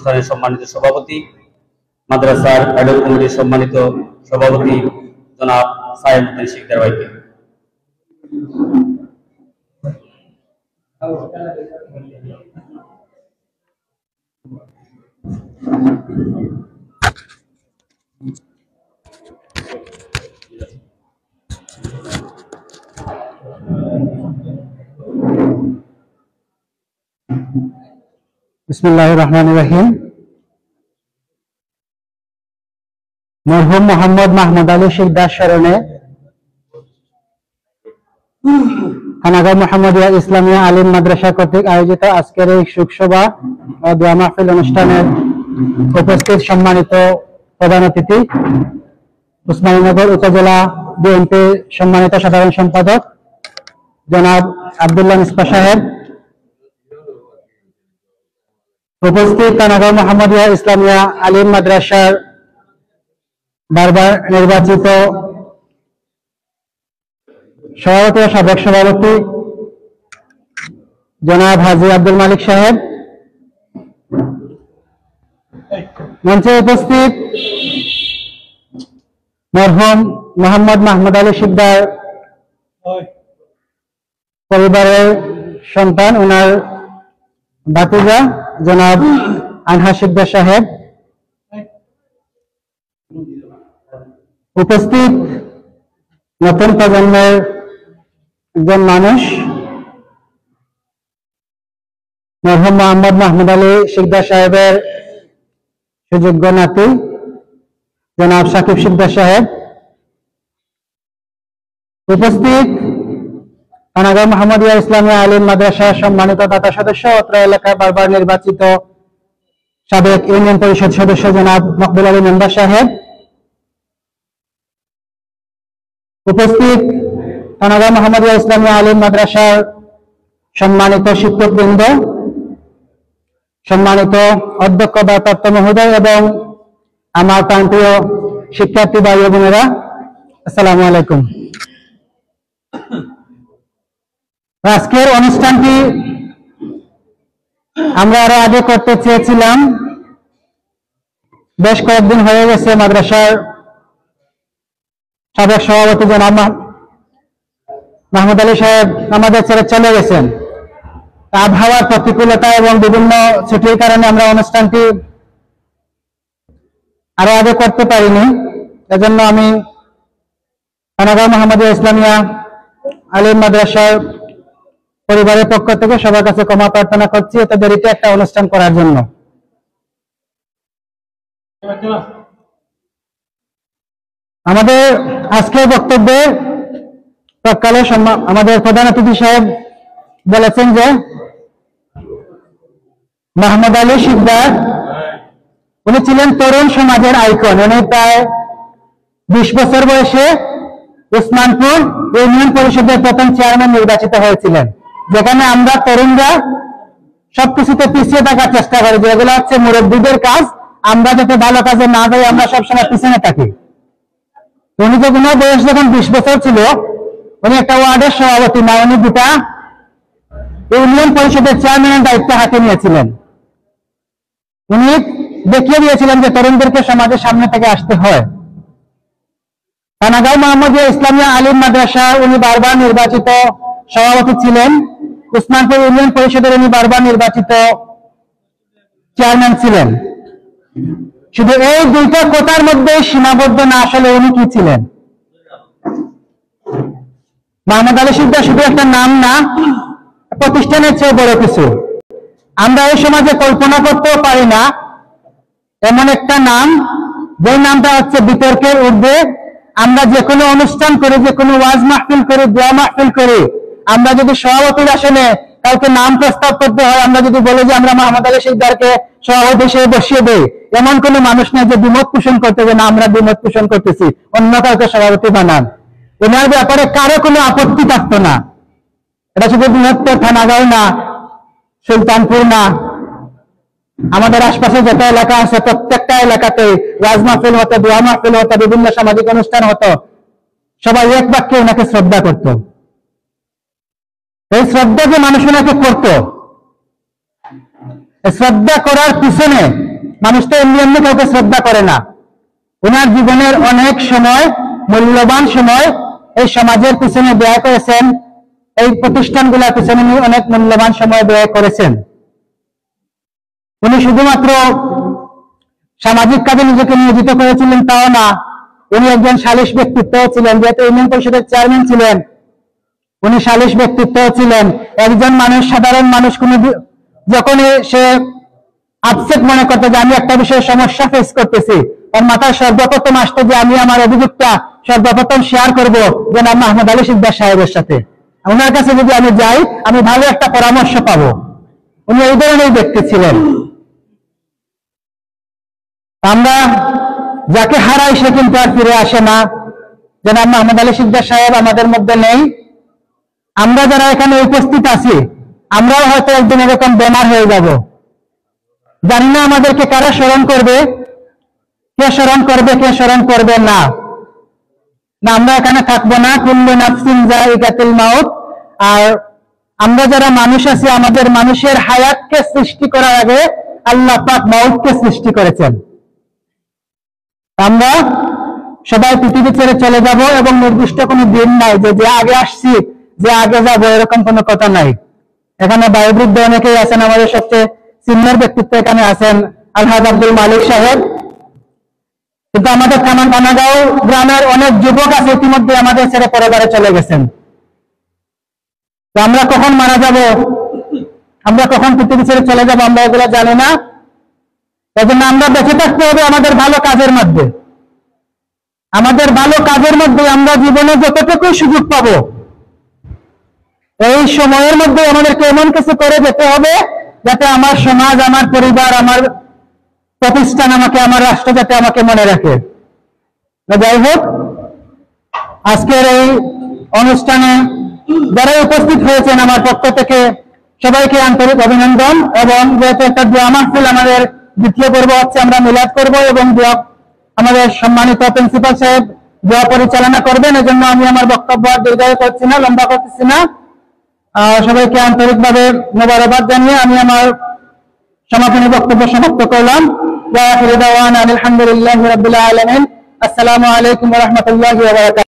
সম্মানিত সভাপতি, মাদ্রাসার অ্যাডহক কমিটির সম্মানিত সভাপতি জনাব সাইমুদ্দিন শিকদার ভাইকে। বিসমিল্লাহির রহমানির রহিম। মরহুম মোহাম্মদ মাহমুদ আলী শিকদার স্মরণে খানাগাঁও মুহাম্মদিয়া ইসলামিয়া আলিম মাদ্রাসা কর্তৃক আয়োজিত আজকের এই শোকসভা ও দোয়া মাহফিল অনুষ্ঠানের উপস্থিত সম্মানিত প্রধান অতিথি, উসমানীনগর উপজেলা বিএনপি সম্মানিত সাধারণ সম্পাদক জনাব আব্দুল্লাহ মিসবা সাহেব, উপস্থিত খানাগাঁও মুহাম্মদিয়া ইসলামিয়া আলিম মাদ্রাসার বারবার নির্বাচিত সভাপতি ও সাবেক সভাপতি জনাব হাজী আব্দুল মালিক সাহেব, মঞ্চে উপস্থিত মরহুম মোহাম্মদ মাহমুদ আলী শিকদার পরিবারের সন্তান, ওনার ভাতিজা জনাব আনহা শিকদার সাহেব, উপস্থিত নতুন প্রজন্মের একজন মানুষ মরহুম মোহাম্মদ মাহমুদ আলী শিকদার সাহেবের সুযোগ্য নাতি জনাব সাকিব শিকদার সাহেব, উপস্থিত খানাগাঁও মুহাম্মদিয়া ইসলামিয়া আলিম মাদ্রাসার সম্মানিত দাতা সদস্য, অত্র এলাকার বারবার নির্বাচিত সাবেক ইউনিয়ন পরিষদ সদস্য জনাব মকবুল আলী মেম্বার সাহেব, উপস্থিত খানাগাঁও মুহাম্মদিয়া ইসলামিয়া আলিম মাদ্রাসার সম্মানিত শিক্ষকবৃন্দ, সম্মানিত অধ্যক্ষ ভারপ্রাপ্ত মহোদয় এবং আমার প্রান্তীয় শিক্ষার্থী ভাই ও বোনেরা, আসসালামু আলাইকুম। আজকের অনুষ্ঠানটি আমরা আরো আগে করতে চেয়েছিলাম, বেশ কয়েকদিন হয়ে গেছে মাদ্রাসার সাবেক সভাপতি জনাব মাহমুদ আলী সাহেব আমাদের ছেড়ে চলে গেছেন। আবহাওয়ার প্রতিকূলতা এবং বিভিন্ন ছুটির কারণে আমরা অনুষ্ঠানটি আরো আগে করতে পারিনি। এজন্য আমি খানাগাঁও মুহাম্মদিয়া ইসলামিয়া আলিম মাদ্রাসার পরিবারের পক্ষ থেকে সবার কাছে ক্ষমা প্রার্থনা করছি এত দেরিতে একটা অনুষ্ঠান করার জন্য। আমাদের আজকের বক্তব্যে তৎকালে আমাদের প্রধান অতিথি সাহেব বলেছেন যে মাহমুদ আলী শিকদার উনি ছিলেন তরুণ সমাজের আইকন। উনি প্রায় 20 বছর বয়সে উসমানপুর ইউনিয়ন পরিষদের প্রথম চেয়ারম্যান নির্বাচিত হয়েছিলেন, যেখানে আমরা তরুণরা সবকিছুতে পিছিয়ে থাকার চেষ্টা করি, যেগুলো হচ্ছে মুরব্বীদের কাজ। আমরা যাতে ভালো কাজে না যাই, আমরা সবসময় পিছনে থাকি। উনি যখন বয়স যখন 20 বছর ছিল, উনি একটা ওয়ার্ডের সভাপতি না, উনি দুটা ইউনিয়ন পরিষদের চেয়ারম্যানের দায়িত্ব হাতে নিয়েছিলেন। উনি দেখিয়ে দিয়েছিলেন যে তরুণদেরকে সমাজের সামনে থেকে আসতে হয়। খানাগাঁও মুহাম্মদিয়া ইসলামিয়া আলিম মাদ্রাসা উনি বারবার নির্বাচিত সভাপতি ছিলেন। উসমানপুর ইউনিয়ন পরিষদের উনি বারবার নির্বাচিত চেয়ারম্যান ছিলেন। শুধু এই দুইটা কোটার মধ্যে সীমাবদ্ধ না, আসলে উনি কি ছিলেন? মাহমুদ আলী শিকদার শুধু একটা নাম না, প্রতিষ্ঠানের চেয়ে বড় কিছু। আমরা এই সমাজে কল্পনা করতেও পারি না এমন একটা নাম, যে নামটা হচ্ছে বিতর্কের ঊর্ধ্বে। আমরা যে কোনো অনুষ্ঠান করি, যে কোনো ওয়াজ মাহফিল করি, দোয়া মাহফিল করি, আমরা যদি সভাপতির আসনে কাউকে নাম প্রস্তাব করতে হয়, আমরা যদি বলি যে আমরা মাহমুদ আলী শিকদারকে সভাপতি হিসেবে বসিয়ে দেই, এমন কোন মানুষ নেই যে দ্বিমত পোষণ করতে যে না আমরা দ্বিমত পোষণ করতেছি, অন্য কাউকে সভাপতি বানান। এনার ব্যাপারে কারো কোনো আপত্তি থাকতো না। এটা শুধু বৃহত্তর খানাগাঁও না, সুলতানপুর না, আমাদের আশপাশে যত এলাকা আছে প্রত্যেকটা এলাকাতে ওয়াজ মাহফিল হতো, দোয়া মাহফিল হতো, বিভিন্ন সামাজিক অনুষ্ঠান হতো, সবাই এক বাক্যে ওনাকে শ্রদ্ধা করত। এই শ্রদ্ধা যে মানুষ ওনাকে করত, শ্রদ্ধা করার পিছনে মানুষ তো এমনি এমনি কাউকে শ্রদ্ধা করে না। ওনার জীবনের অনেক সময়, মূল্যবান সময় এই সমাজের পিছনে ব্যয় করেছেন, এই প্রতিষ্ঠানগুলোর পিছনে উনি অনেক মূল্যবান সময় ব্যয় করেছেন। উনি শুধুমাত্র সামাজিক কাজে নিজেকে নিয়োজিত করেছিলেন তাও না, উনি একজন সালিশ ব্যক্তিত্ব ছিলেন। যেহেতু ইউনিয়ন পরিষদের চেয়ারম্যান ছিলেন, উনি সালিশ ব্যক্তিত্ব ছিলেন। একজন মানুষ, সাধারণ মানুষ যখন সে আপসেট মনে করতো যে আমি একটা বিষয়ে সমস্যা ফেস করতেছি, তার মাথায় সর্বপ্রথম আসতো যে আমি আমার অভিযোগটা সর্বপ্রথম শেয়ার করবো জনাব মাহমুদ আলী সিকদার সাহেবের সাথে। ওনার কাছে যদি আমি যাই, আমি ভালো একটা পরামর্শ পাবো। উনি এই ধরনের ব্যক্তি ছিলেন। আমরা যাকে হারাই সে কিন্তু আর ফিরে আসে না। জনাব মাহমুদ আলী সিকদার সাহেব আমাদের মধ্যে নেই। আমরা যারা এখানে উপস্থিত আছি, আমরাও হয়তো একদিন এরকম বেমার হয়ে যাব। জানি না আমাদেরকে কারা স্মরণ করবে, কে স্মরণ করবে, কে স্মরণ করবে না। আমরা এখানে থাকবো না। কুল্লু নাফসিন যায়িকাতুল মাউত। আর আমরা যারা মানুষ আছি, আমাদের মানুষের হায়াতকে সৃষ্টি করার আগে আল্লাহ পাক মাউতকে সৃষ্টি করেছেন। আমরা সবাই পৃথিবী ছেড়ে চলে যাব এবং নির্দিষ্ট কোনো দিন নাই যে আগে আসছি, যে আগে যাব, এরকম কোনো কথা নাই। এখানে বয়োবৃদ্ধ অনেকেই আছেন। আমাদের সবচেয়ে সিনিয়র ব্যক্তিত্ব এখানে আছেন আলহাজ আব্দুল মালিক সাহেব। কিন্তু আমাদের থানাগাঁও গ্রামের অনেক যুবক আছে ইতিমধ্যে আমাদের ছেড়ে পরিবারে চলে গেছেন। আমরা কখন মারা যাব, আমরা কখন পৃথিবী ছেড়ে চলে যাব, আমরা এগুলো জানি না। এজন্য আমরা বেঁচে থাকতে হবে আমাদের ভালো কাজের মধ্যে। আমাদের ভালো কাজের মধ্যে আমরা জীবনে যতটুকু সুযোগ পাবো, এই সময়ের মধ্যে আমাদেরকে এমন কিছু করে যেতে হবে যাতে আমার সমাজ, আমার পরিবার, আমার প্রতিষ্ঠান, আমার রাষ্ট্র যাতে আমাকে মনে রাখে। যাই হোক, আজকের এই অনুষ্ঠানে যারা উপস্থিত হয়েছেন, আমার পক্ষ থেকে সবাইকে আন্তরিক অভিনন্দন। এবং যেহেতু একটা দোয়া মাহফিল আমাদের দ্বিতীয় পর্ব হচ্ছে, আমরা মিলাদ করব এবং আমাদের সম্মানিত প্রিন্সিপাল সাহেব দোয়া পরিচালনা করবেন। এজন্য আমি আমার বক্তব্য আর দীর্ঘায়িত করছি না, লম্বা করতেছি না। সবাইকে আন্তরিকভাবে মোবারকবাদ জানিয়ে আমি আমার সমাপনী বক্তব্য সমাপ্ত করলাম। আলহামদুলিল্লাহি রাব্বিল আলামিন। আসসালামু আলাইকুম ওয়া রাহমাতুল্লাহি ওয়া বারাকাতুহু।